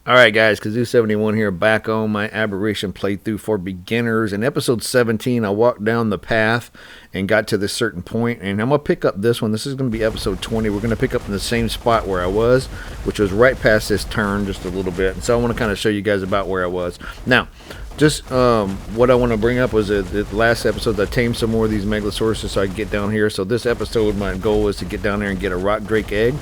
Alright guys, Kazoo71 here, back on my Aberration playthrough for beginners. In episode 17, I walked down the path and got to this certain point, and I'm going to pick up this one. This is going to be episode 20. We're going to pick up in the same spot where I was, which was right past this turn just a little bit. And so I want to kind of show you guys about where I was. Now, just what I want to bring up was the last episode I tamed some more of these Megalosauruses so I can get down here. So this episode, my goal is to get down there and get a rock drake egg.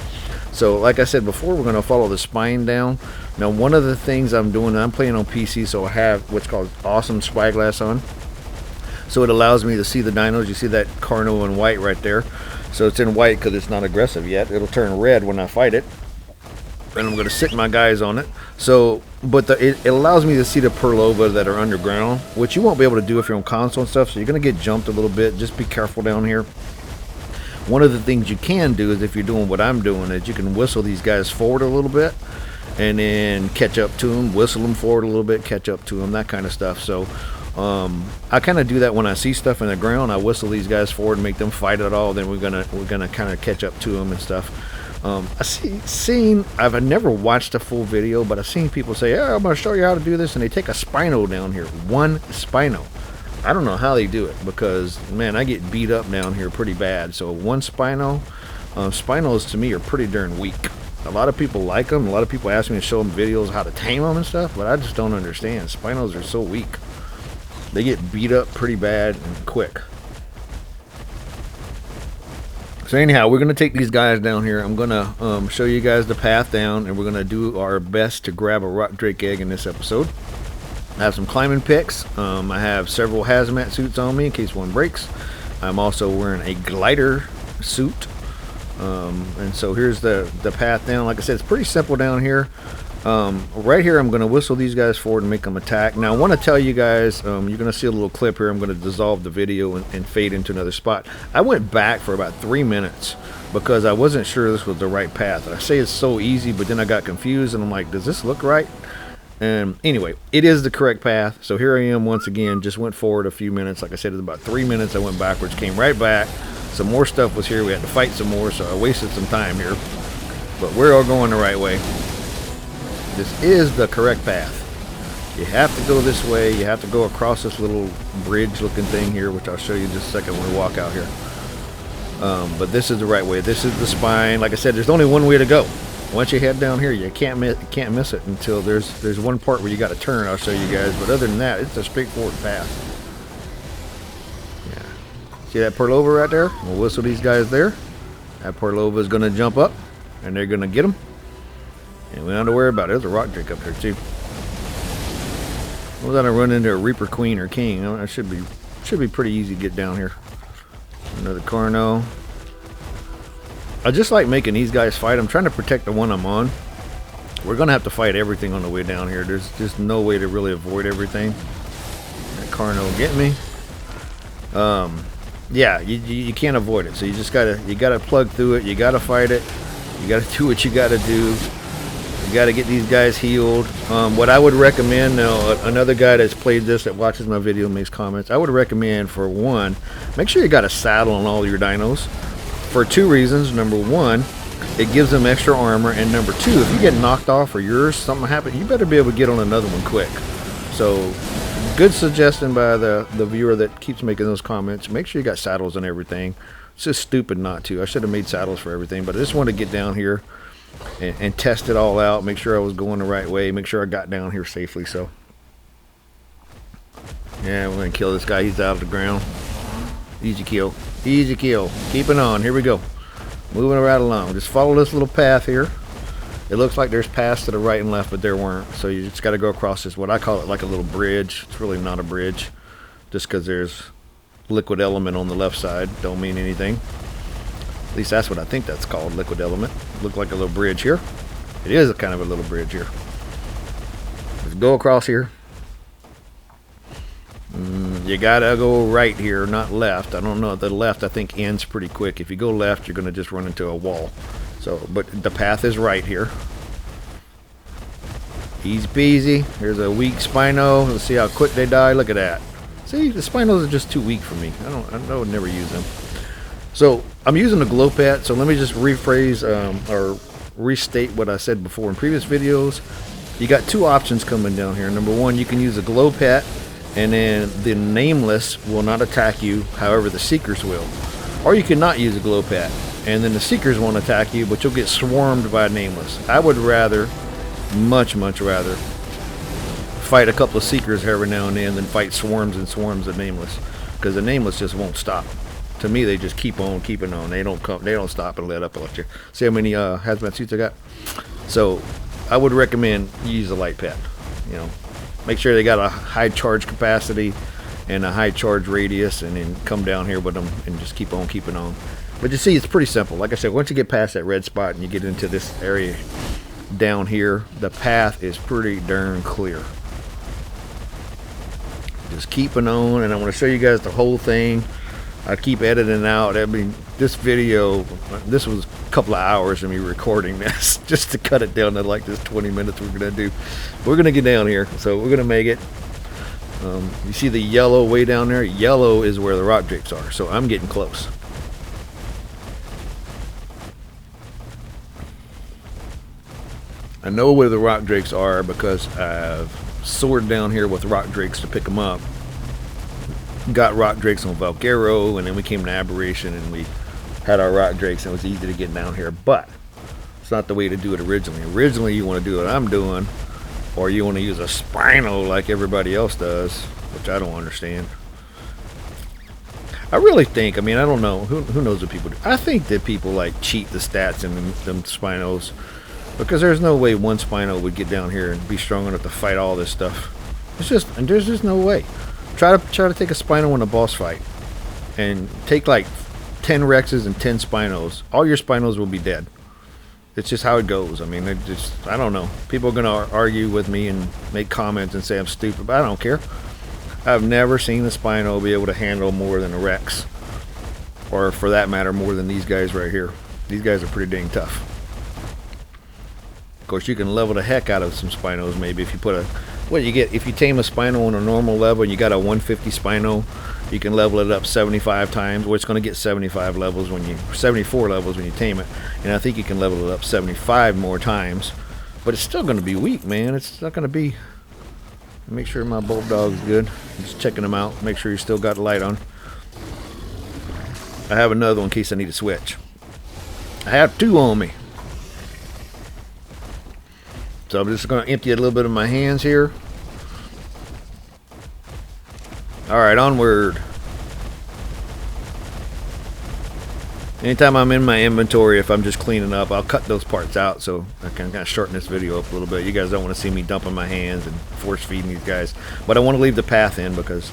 So like I said before, we're going to follow the spine down. Now one of the things I'm doing, I'm playing on PC, so I have what's called awesome spyglass on. So it allows me to see the dinos. You see that Carno in white right there. So it's in white because it's not aggressive yet. It'll turn red when I fight it. And I'm going to sit my guys on it. So, but it allows me to see the Perlova that are underground, which you won't be able to do if you're on console and stuff. So you're going to get jumped a little bit. Just be careful down here. One of the things you can do is, if you're doing what I'm doing, is you can whistle these guys forward a little bit and then catch up to them, whistle them forward a little bit, catch up to them, that kind of stuff. So I kind of do that when I see stuff in the ground. I whistle these guys forward and make them fight it all. Then we're gonna kind of catch up to them and stuff. I've never watched a full video, but I've seen people say, "Yeah, I'm gonna show you how to do this," and they take a Spino down here, one Spino. I don't know how they do it, because man, I get beat up down here pretty bad. So one Spino, Spinos to me are pretty darn weak. A lot of people like them. A lot of people ask me to show them videos how to tame them and stuff, but I just don't understand. Spinos are so weak. They get beat up pretty bad and quick. So anyhow, we're going to take these guys down here. I'm going to show you guys the path down, and we're going to do our best to grab a rock drake egg in this episode. I have some climbing picks. I have several hazmat suits on me in case one breaks. I'm also wearing a glider suit. And so here's the path down. Like I said, it's pretty simple down here. Right here, I'm going to whistle these guys forward and make them attack. Now, I want to tell you guys, you're going to see a little clip here. I'm going to dissolve the video and fade into another spot. I went back for about 3 minutes because I wasn't sure this was the right path. I say it's so easy, but then I got confused, and I'm like, does this look right? And anyway, it is the correct path. So here I am once again, just went forward a few minutes. Like I said, it's about 3 minutes. I went backwards, came right back. Some more stuff was here. We had to fight some more, so I wasted some time here. But we're all going the right way. This is the correct path. You have to go this way. You have to go across this little bridge-looking thing here, which I'll show you in just a second when we walk out here. But this is the right way. This is the spine. Like I said, there's only one way to go. Once you head down here, you can't miss it until there's one part where you got to turn. I'll show you guys. But other than that, it's a straightforward path. Yeah. See that Perlova right there? We'll whistle these guys there. That Perlova is going to jump up, and they're going to get them. And we don't have to worry about it. There's a rock drake up there too. What was I run into a Reaper Queen or King? It should be pretty easy to get down here. Another Carno. I just like making these guys fight. I'm trying to protect the one I'm on. We're gonna have to fight everything on the way down here. There's just no way to really avoid everything. That Carno get me. Yeah, you can't avoid it. So you just gotta plug through it. You gotta fight it. You gotta do what you gotta do. You gotta get these guys healed. What I would recommend now, another guy that's played this, that watches my video and makes comments, I would recommend, for one, make sure you got a saddle on all your dinos. For two reasons. Number one, it gives them extra armor, and number two, if you get knocked off or something happen, you better be able to get on another one quick. So good suggestion by the viewer that keeps making those comments. Make sure you got saddles and everything. It's just stupid not to. I should have made saddles for everything, but I just wanted to get down here and test it all out, make sure I was going the right way, make sure I got down here safely. So yeah, we're gonna kill this guy. He's out of the ground. Easy kill. Easy kill. Keeping on. Here we go. Moving right along. Just follow this little path here. It looks like there's paths to the right and left, but there weren't. So you just got to go across this, what I call it, like a little bridge. It's really not a bridge. Just because there's liquid element on the left side don't mean anything. At least that's what I think that's called, liquid element. Look like a little bridge here. It is a kind of a little bridge here. Let's go across here. You gotta go right here, not left. I don't know. The left, I think, ends pretty quick. If you go left, you're gonna just run into a wall. So, but the path is right here. Easy peasy. Here's a weak Spino. Let's see how quick they die. Look at that. See, the Spinos are just too weak for me. I would never use them. So I'm using a glow pet. So let me just rephrase or restate what I said before in previous videos. you got two options coming down here. Number one, you can use a glow pet, and then the nameless will not attack you, however the seekers will. Or you can not use a glow pet, and then the seekers won't attack you, but you'll get swarmed by a nameless. I would rather, much rather, fight a couple of seekers every now and then than fight swarms and swarms of nameless, because the nameless just won't stop. To me, they just keep on keeping on. They don't stop and let up on you. See how many hazmat suits I got? So I would recommend you use a light pet. You know, make sure they got a high charge capacity and a high charge radius, and then come down here with them and just keep on keeping on. But you see, it's pretty simple. Like I said, once you get past that red spot and you get into this area down here, the path is pretty darn clear. Just keeping on, and I'm going to show you guys the whole thing. I keep editing out. I mean, this video, this was a couple of hours of me recording this just to cut it down to like this 20 minutes we're going to do. We're going to get down here, so we're going to make it. You see the yellow way down there? Yellow is where the rock drakes are, so I'm getting close. I know where the rock drakes are because I've soared down here with rock drakes to pick them up. Got rock drakes on Valguero, and then we came to Aberration and we had our rock drakes, and it was easy to get down here, but it's not the way to do it originally. Originally you want to do what I'm doing, or you want to use a Spino like everybody else does, which I don't understand. I really think, I mean, I don't know, who knows what people do. I think that people like cheat the stats in them Spinos, because there's no way one Spino would get down here and be strong enough to fight all this stuff. There's just no way. Try to take a Spino in a boss fight, and take like 10 Rexes and 10 Spinos. All your Spinos will be dead. It's just how it goes. I mean, I don't know. People are going to argue with me and make comments and say I'm stupid, but I don't care. I've never seen a Spino be able to handle more than a Rex. Or for that matter, more than these guys right here. These guys are pretty dang tough. Of course, you can level the heck out of some Spinos maybe if you put a... What you get, if you tame a Spino on a normal level and you got a 150 Spino, you can level it up 75 times. Well, it's going to get 74 levels when you tame it, and I think you can level it up 75 more times. But it's still going to be weak, man. It's not going to be. Make sure my bulldog's good. I'm just checking them out. Make sure you still got the light on. I have another one in case I need to switch. I have two on me. So I'm just going to empty a little bit of my hands here. Alright, onward. Anytime I'm in my inventory, if I'm just cleaning up, I'll cut those parts out so I can kind of shorten this video up a little bit. You guys don't want to see me dumping my hands and force feeding these guys. But I want to leave the path in because,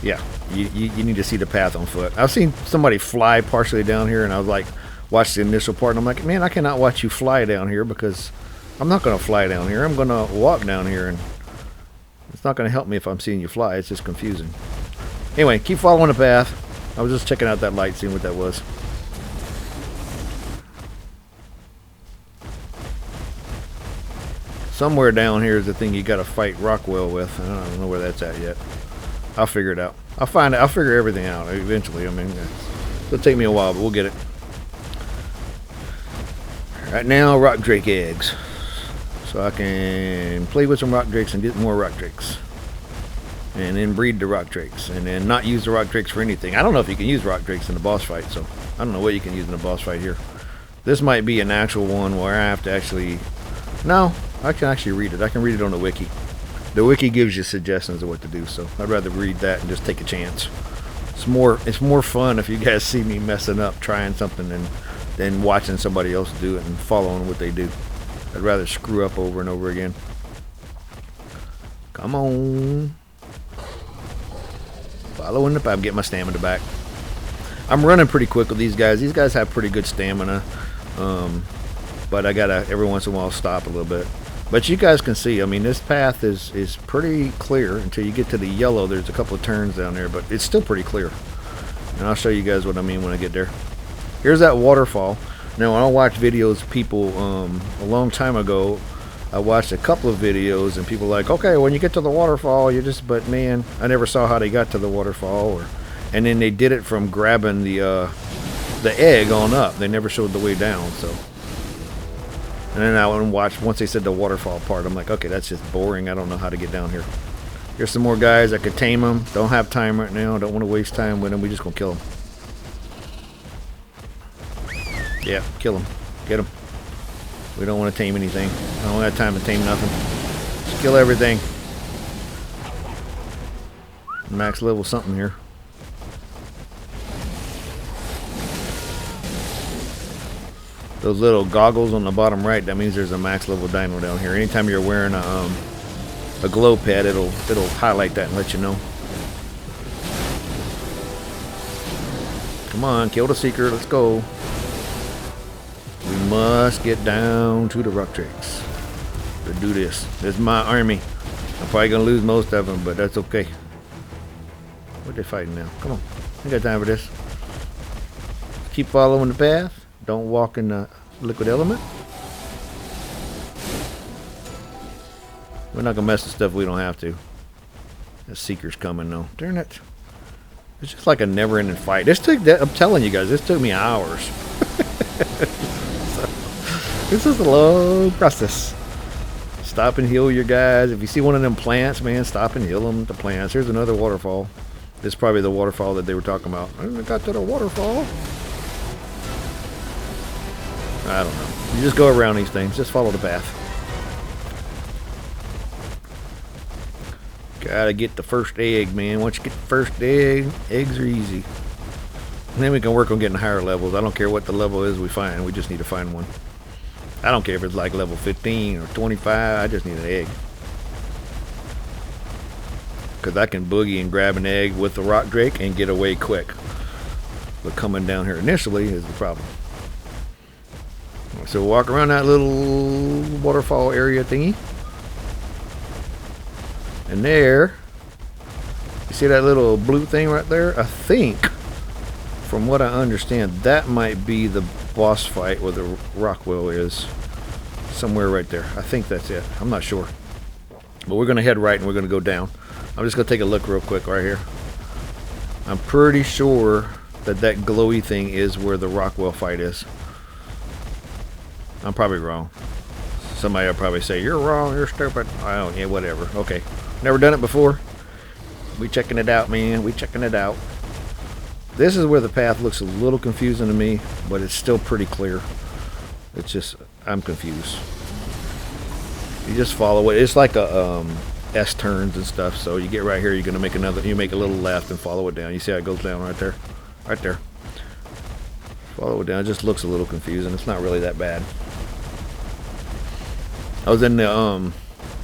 yeah, you need to see the path on foot. I've seen somebody fly partially down here, and I was like, watch the initial part, and I'm like, man, I cannot watch you fly down here because I'm not going to fly down here. I'm going to walk down here, and it's not going to help me if I'm seeing you fly. It's just confusing. Anyway, keep following the path. I was just checking out that light, seeing what that was. Somewhere down here is the thing you got to fight Rockwell with. I don't know where that's at yet. I'll figure it out. I'll find it. I'll figure everything out eventually. I mean, it'll take me a while, but we'll get it. Right now, rock drake eggs. So I can play with some rock drakes and get more rock drakes. And then breed the rock drakes. And then not use the rock drakes for anything. I don't know if you can use rock drakes in the boss fight, so I don't know what you can use in a boss fight here. This might be an actual one where I have to actually... No, I can actually read it. I can read it on the wiki. The wiki gives you suggestions of what to do, so I'd rather read that and just take a chance. It's more fun if you guys see me messing up trying something than watching somebody else do it and following what they do. I'd rather screw up over and over again. Come on. Following the pipe. Get my stamina back. I'm running pretty quick with these guys. These guys have pretty good stamina. But I gotta every once in a while stop a little bit. But you guys can see, I mean, this path is pretty clear until you get to the yellow. There's a couple of turns down there, but it's still pretty clear. And I'll show you guys what I mean when I get there. Here's that waterfall. Now, when I watch videos of people a long time ago, I watched a couple of videos and people like, okay, when you get to the waterfall, you just, but man, I never saw how they got to the waterfall. And then they did it from grabbing the egg on up. They never showed the way down, so. And then I went and watched, once they said the waterfall part, I'm like, okay, that's just boring. I don't know how to get down here. Here's some more guys. I could tame them. Don't have time right now. Don't want to waste time with them. We just gonna kill them. Yeah, kill them. Get them. We don't want to tame anything. I don't have time to tame nothing. Just kill everything. Max level something here. Those little goggles on the bottom right, that means there's a max level dino down here. Anytime you're wearing a glow pad, it'll highlight that and let you know. Come on, kill the seeker. Let's go. We must get down to the rock drakes to do this. This is my army. I'm probably gonna lose most of them, but that's okay. What they fighting now? Come on, I got time for this. Keep following the path. Don't walk in the liquid element. We're not gonna mess with stuff we don't have to. The seeker's coming though. Darn it! It's just like a never-ending fight. This took, I'm telling you guys, this took me hours. So, this is a long process. Stop and heal your guys. If you see one of them plants, man, stop and heal them. The plants. Here's another waterfall. This is probably the waterfall that they were talking about. I got to the waterfall. I don't know. You just go around these things. Just follow the path. Gotta get the first egg, man. Once you get the first egg, eggs are easy. And then we can work on getting higher levels. I don't care what the level is we find. We just need to find one. I don't care if it's like level 15 or 25. I just need an egg. Because I can boogie and grab an egg with the rock drake and get away quick. But coming down here initially is the problem. So walk around that little waterfall area thingy. And there, you see that little blue thing right there? I think, from what I understand, that might be the boss fight where the Rockwell is. Somewhere right there. I think that's it. I'm not sure. But we're going to head right and we're going to go down. I'm just going to take a look real quick right here. I'm pretty sure that that glowy thing is where the Rockwell fight is. I'm probably wrong. Somebody will probably say, you're wrong, you're stupid. Oh, yeah, whatever. Okay. Never done it before. We checking it out, man. We checking it out. This is where the path looks a little confusing to me, but it's still pretty clear. It's just, I'm confused. You just follow it. It's like a S turns and stuff. So you get right here, you're gonna make another. You make a little left and follow it down. You see how it goes down right there, right there. Follow it down. It just looks a little confusing. It's not really that bad. I was in the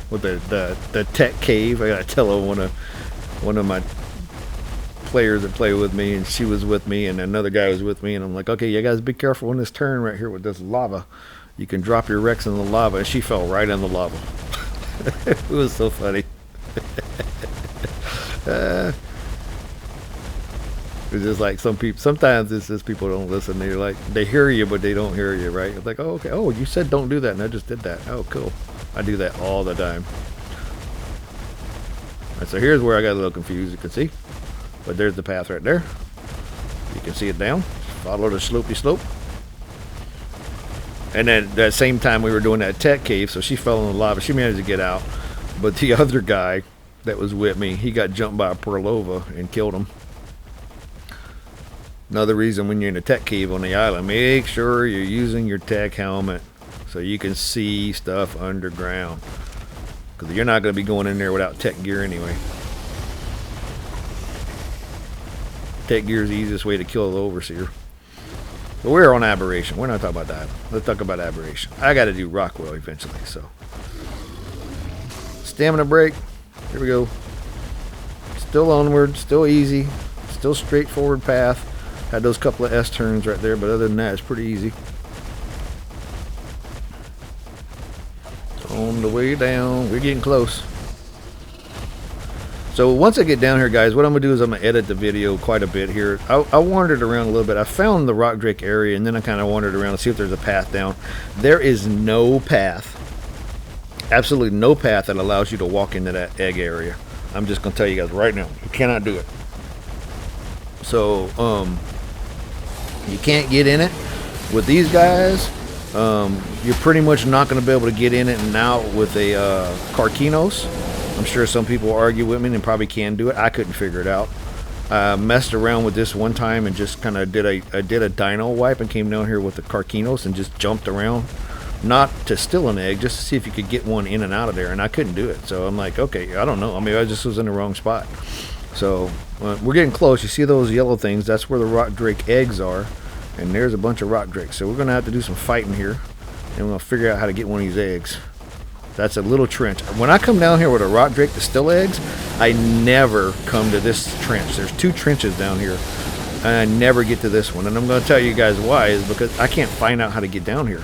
with the tech cave. I gotta tell one of my players that play with me, and she was with me, and another guy was with me, and I'm like, okay, you guys be careful on this turn right here with this lava. You can drop your Rex in the lava, and she fell right in the lava. It was so funny. It's just like some people. Sometimes it's just people don't listen. They're like, they hear you, but they don't hear you, right? It's like, oh, okay. Oh, you said don't do that, and I just did that. Oh, cool. I do that all the time. Right, so here's where I got a little confused. You can see, but there's the path right there. You can see it down. Follow the slopey slope. And then at that same time we were doing that tech cave, so she fell in the lava. She managed to get out, but the other guy that was with me, he got jumped by a Perlova and killed him. Another reason when you're in a tech cave on the island, make sure you're using your tech helmet so you can see stuff underground. Because you're not going to be going in there without tech gear anyway. Tech gear is the easiest way to kill the overseer. But we're on Aberration. We're not talking about that. Let's talk about Aberration. I got to do Rockwell eventually, so. Stamina break. Here we go. Still onward. Still easy. Still straightforward path. Had those couple of S turns right there, but other than that, it's pretty easy. On the way down, we're getting close. So once I get down here, guys, what I'm gonna do is I'm gonna edit the video quite a bit here. I wandered around a little bit. I found the rock drake area, and then I kind of wandered around to see if there's a path down. There is no path, absolutely no path that allows you to walk into that egg area. I'm just gonna tell you guys right now, you cannot do it. So you can't get in it with these guys. You're pretty much not going to be able to get in it and out with a Carquinos. I'm sure some people argue with me and probably can do it. I couldn't figure it out. I messed around with this one time and just kind of did a Dino wipe and came down here with the Carquinos and just jumped around. Not to steal an egg, just to see if you could get one in and out of there, and I couldn't do it. So I'm like, okay, I don't know. I mean, I just was in the wrong spot. So we're getting close. You see those yellow things? That's where the rock drake eggs are, and there's a bunch of rock drakes. So we're gonna have to do some fighting here, and we're gonna figure out how to get one of these eggs. That's a little trench. When I come down here with a rock drake to steal eggs, I never come to this trench. There's 2 trenches down here, and I never get to this one. And I'm gonna tell you guys why, is because I can't find out how to get down here.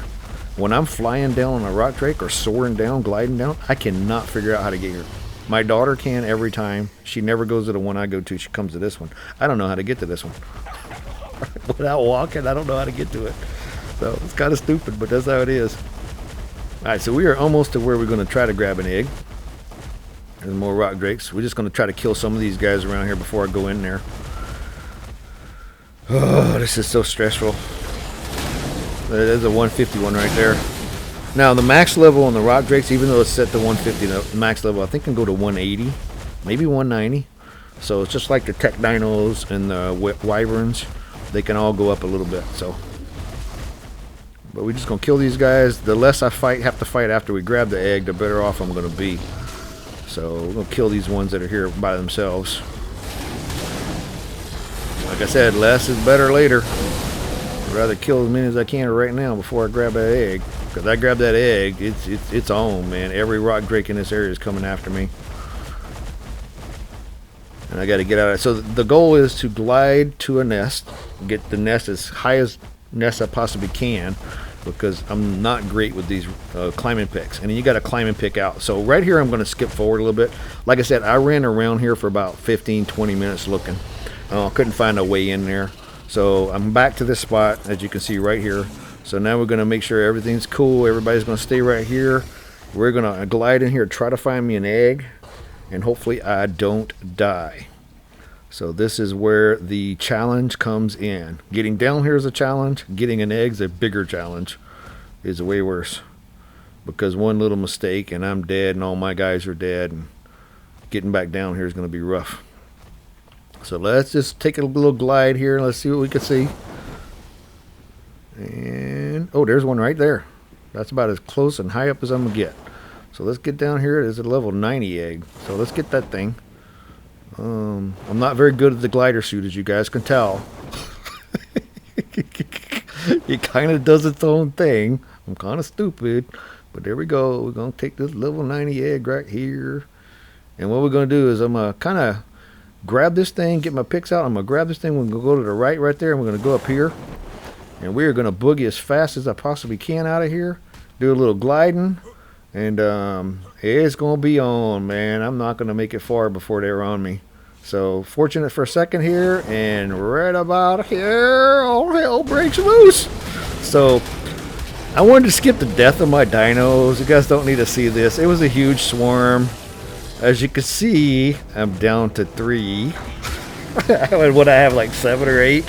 When I'm flying down on a rock drake or soaring down, gliding down, I cannot figure out how to get here. My daughter can every time. She never goes to the one I go to. She comes to this one. I don't know how to get to this one. Without walking, I don't know how to get to it. So it's kind of stupid, but that's how it is. All right, so we are almost to where we're going to try to grab an egg. There's more rock drakes. We're just going to try to kill some of these guys around here before I go in there. Oh, this is so stressful. There's a 151 right there. Now the max level on the rock drakes, even though it's set to 150, the max level I think can go to 180, maybe 190. So it's just like the tech dinos and the wyverns, they can all go up a little bit. So, but we're just gonna kill these guys. The less I have to fight after we grab the egg, the better off I'm gonna be. So we're gonna kill these ones that are here by themselves. Like I said, less is better later. I'd rather kill as many as I can right now before I grab that egg. Because I grab that egg, it's on, man. Every rock drake in this area is coming after me. And I got to get out of it. So the goal is to glide to a nest. Get the nest as high as nest I possibly can. Because I'm not great with these climbing picks. And then you got to climb and pick out. So right here I'm going to skip forward a little bit. Like I said, I ran around here for about 15-20 minutes looking. Couldn't find a way in there. So I'm back to this spot, as you can see right here. So now we're going to make sure everything's cool. Everybody's going to stay right here. We're going to glide in here, try to find me an egg, and hopefully I don't die. So this is where the challenge comes in. Getting down here is a challenge. Getting an egg is a bigger challenge. Is way worse. Because one little mistake and I'm dead and all my guys are dead. And getting back down here is going to be rough. So let's just take a little glide here and let's see what we can see. And oh, there's one right there. That's about as close and high up as I'm gonna get. So let's get down here. There's a level 90 egg. So let's get that thing. I'm not very good at the glider suit, as you guys can tell. It kind of does its own thing. I'm kind of stupid, but there we go. We're gonna take this level 90 egg right here, and what we're gonna do is I'm gonna kind of grab this thing, get my picks out. I'm gonna grab this thing. We're gonna go to the right there, and we're gonna go up here, and we are gonna boogie as fast as I possibly can out of here. Do a little gliding, and it's gonna be on, man. I'm not gonna make it far before they're on me. So fortunate for a second here, and right about here, all hell breaks loose. So I wanted to skip the death of my dinos. You guys don't need to see this. It was a huge swarm. As you can see, I'm down to 3. Would I have like 7 or 8?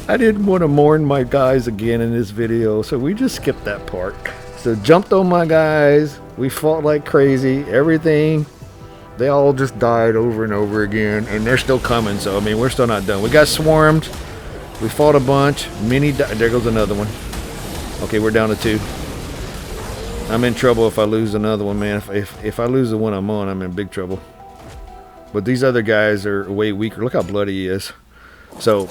I didn't want to mourn my guys again in this video, so we just skipped that part. So jumped on my guys. We fought like crazy. Everything. They all just died over and over again, and they're still coming. So I mean, we're still not done. We got swarmed. We fought a bunch. There goes another one. Okay, we're down to 2. I'm in trouble if I lose another one, man. If I lose the one I'm on, I'm in big trouble. But these other guys are way weaker. Look how bloody he is. So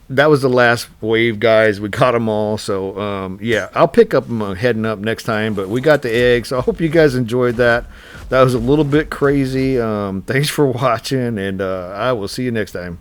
that was the last wave, guys. We caught them all. So yeah, I'll pick up them heading up next time. But we got the egg. So I hope you guys enjoyed that. That was a little bit crazy. Thanks for watching, and I will see you next time.